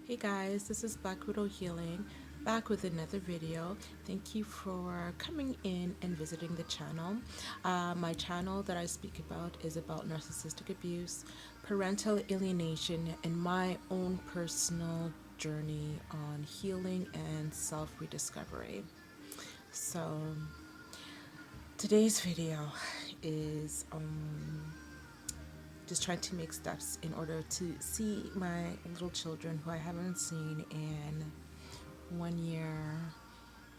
Hey guys, this is Black Widow Healing, back with another video. Thank you for coming in and visiting the channel. My channel that I speak about is about narcissistic abuse, parental alienation, and my own personal journey on healing and self-rediscovery. So today's video is just trying to make steps in order to see my little children who I haven't seen in 1 year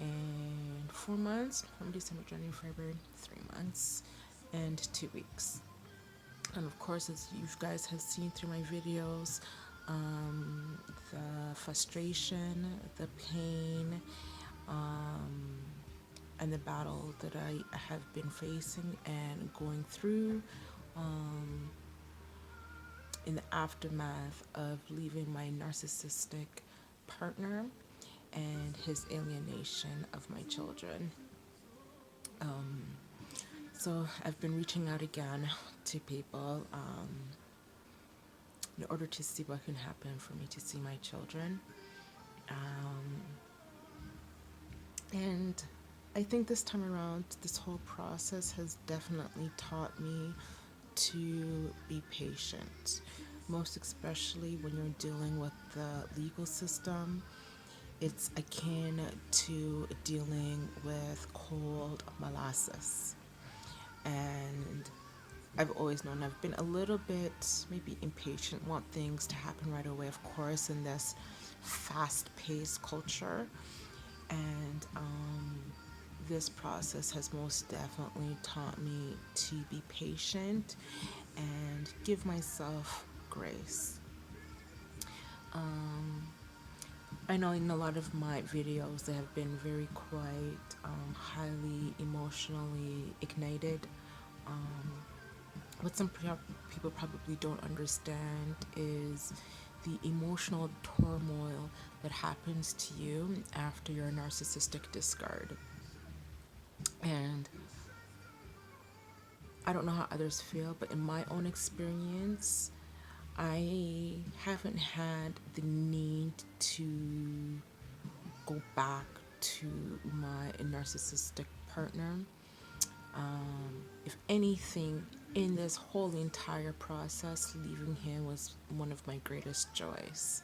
and 4 months, from December, January, February, 3 months and 2 weeks. And of course, as you guys have seen through my videos, the frustration, the pain, and the battle that I have been facing and going through in the aftermath of leaving my narcissistic partner and his alienation of my children. So I've been reaching out again to people in order to see what can happen for me to see my children. And I think this time around, this whole process has definitely taught me to be patient, most especially when you're dealing with the legal system. It's akin to dealing with cold molasses. And I've always known I've been a little bit maybe impatient, want things to happen right away, of course, in this fast-paced culture. And this process has most definitely taught me to be patient and give myself grace. I know in a lot of my videos they have been very quite highly emotionally ignited. What some people probably don't understand is the emotional turmoil that happens to you after your narcissistic discard. And I don't know how others feel, but in my own experience, I haven't had the need to go back to my narcissistic partner. If anything, in this whole entire process, leaving him was one of my greatest joys.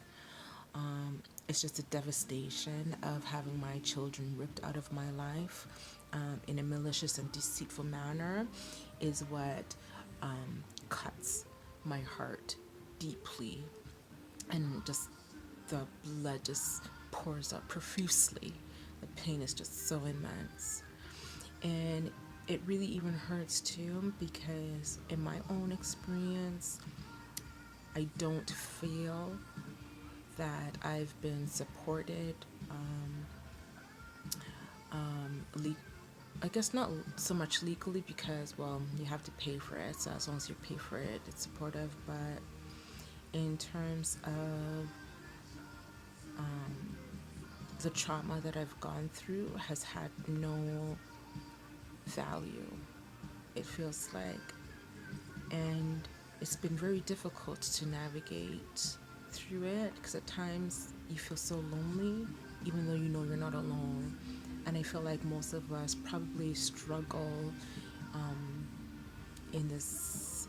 It's just the devastation of having my children ripped out of my life in a malicious and deceitful manner is what cuts my heart deeply, and just the blood just pours out profusely. The pain is just so immense, and it really even hurts too, because in my own experience I don't feel that I've been supported. I guess not so much legally, because, well, you have to pay for it, so as long as you pay for it, it's supportive. But in terms of the trauma that I've gone through has had no value, it feels like. And it's been very difficult to navigate through it, because at times you feel so lonely, even though you know you're not alone. And I feel like most of us probably struggle in this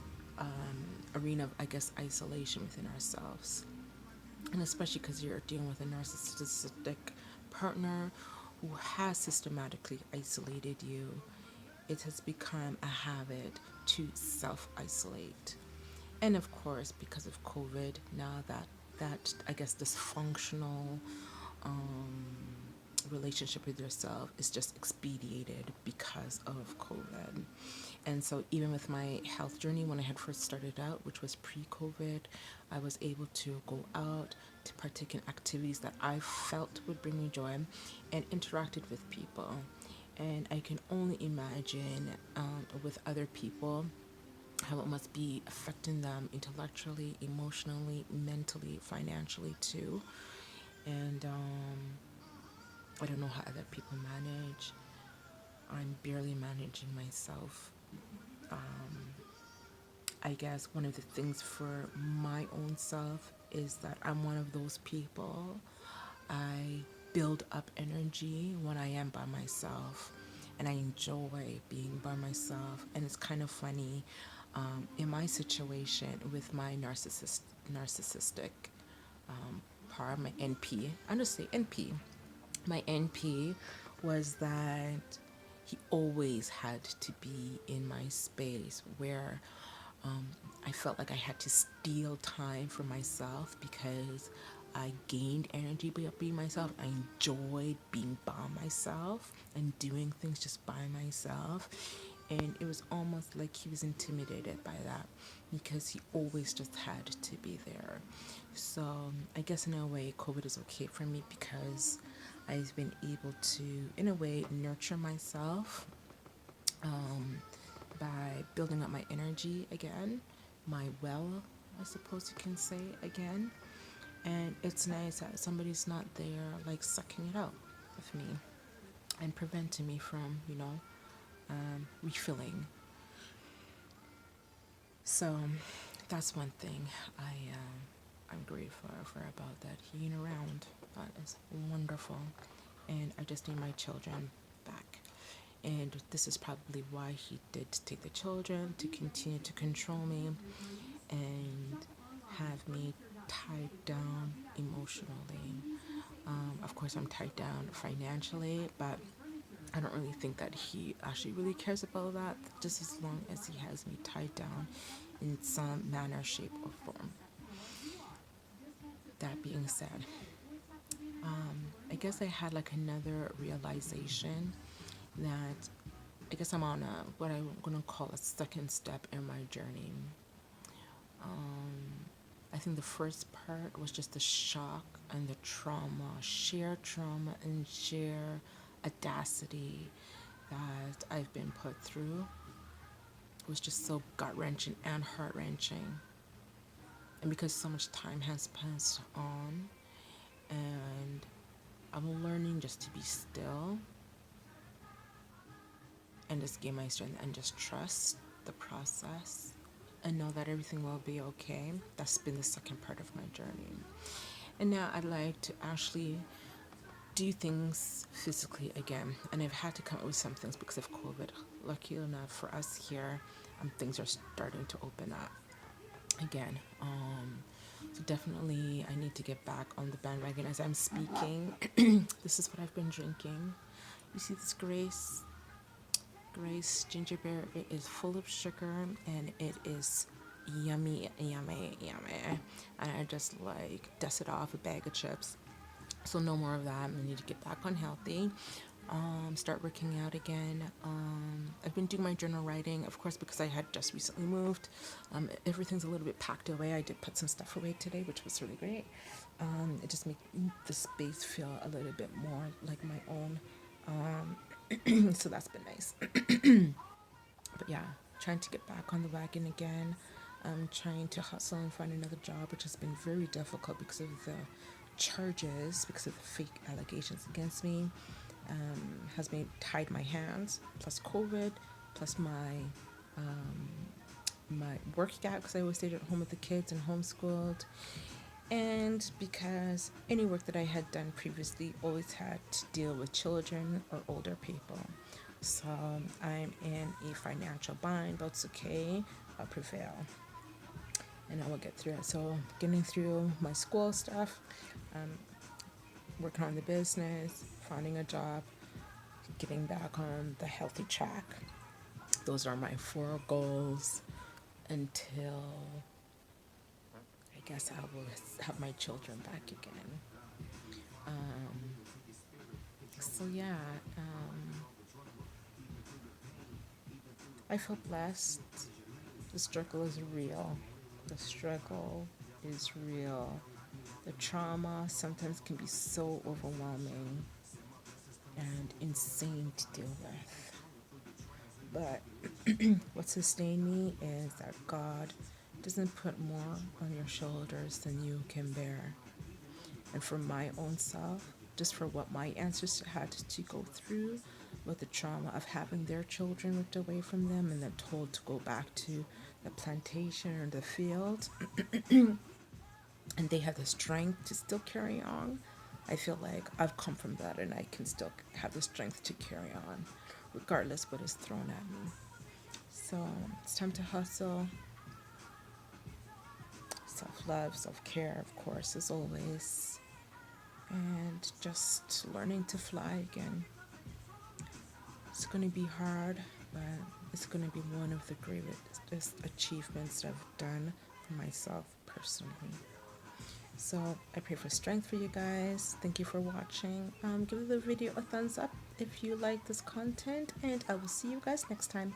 arena of, I guess, isolation within ourselves. And especially because you're dealing with a narcissistic partner who has systematically isolated you, it has become a habit to self-isolate. And of course, because of COVID, now that I guess dysfunctional relationship with yourself is just expedited because of COVID. And so even with my health journey, when I had first started out, which was pre-COVID, I was able to go out to partake in activities that I felt would bring me joy, and interacted with people. And I can only imagine with other people how it must be affecting them intellectually, emotionally, mentally, financially too. And I don't know how other people manage. I'm barely managing myself. I guess one of the things for my own self is that I'm one of those people. I build up energy when I am by myself, and I enjoy being by myself. And it's kind of funny, in my situation with my narcissistic part, my NP. I'm just say NP. My NP was that he always had to be in my space where I felt like I had to steal time for myself because I gained energy by being myself. I enjoyed being by myself and doing things just by myself. And it was almost like he was intimidated by that because he always just had to be there. So I guess in a way, COVID is okay for me because I've been able to, in a way, nurture myself by building up my energy again, my well, I suppose you can say again. And it's nice that somebody's not there, like sucking it out of me and preventing me from, refilling. So that's one thing I'm grateful for about that. Being around, that is wonderful, and I just need my children back. And this is probably why he did take the children to continue to control me and have me tied down emotionally. Of course, I'm tied down financially, but I don't really think that he actually really cares about that, just as long as he has me tied down in some manner, shape, or form. That being said, I guess I had like another realization that I guess I'm on what I'm gonna call a second step in my journey. I think the first part was just the shock and the trauma, sheer trauma and sheer audacity that I've been put through. It was just so gut wrenching and heart wrenching. And because so much time has passed on, and I'm learning just to be still and just gain my strength and just trust the process and know that everything will be okay. That's been the second part of my journey. And now I'd like to actually do things physically again. And I've had to come up with some things because of COVID. Lucky enough for us here, things are starting to open up again. So definitely I need to get back on the bandwagon as I'm speaking. This is what I've been drinking. You see this Grace ginger beer. It is full of sugar and it is yummy, yummy, yummy. And I just like dust it off a bag of chips. So no more of that. I need to get back on healthy. Start working out again. I've been doing my journal writing, of course, because I had just recently moved. Everything's a little bit packed away. I did put some stuff away today, which was really great. It just made the space feel a little bit more like my own. So that's been nice. But yeah, trying to get back on the wagon again. I'm trying to hustle and find another job, which has been very difficult because of the charges, because of the fake allegations against me. Has made tied my hands, plus COVID, plus my work gap because I always stayed at home with the kids and homeschooled, and because any work that I had done previously always had to deal with children or older people. So I'm in a financial bind, but it's okay. I'll prevail, and I will get through it. So getting through my school stuff, working on the business, finding a job, getting back on the healthy track. Those are my 4 goals until I guess I will have my children back again. So yeah, I feel blessed. The struggle is real. The struggle is real. The trauma sometimes can be so overwhelming and insane to deal with. But what sustained me is that God doesn't put more on your shoulders than you can bear. And for my own self, just for what my ancestors had to go through with the trauma of having their children ripped away from them and then told to go back to the plantation or the field, and they have the strength to still carry on, I feel like I've come from that and I can still have the strength to carry on regardless what is thrown at me. So it's time to hustle. Self-love, self-care, of course, as always, and just learning to fly again. It's going to be hard, but it's going to be one of the greatest achievements I've done for myself personally. So I pray for strength for you guys. Thank you for watching. Give the video a thumbs up if you like this content, and I will see you guys next time.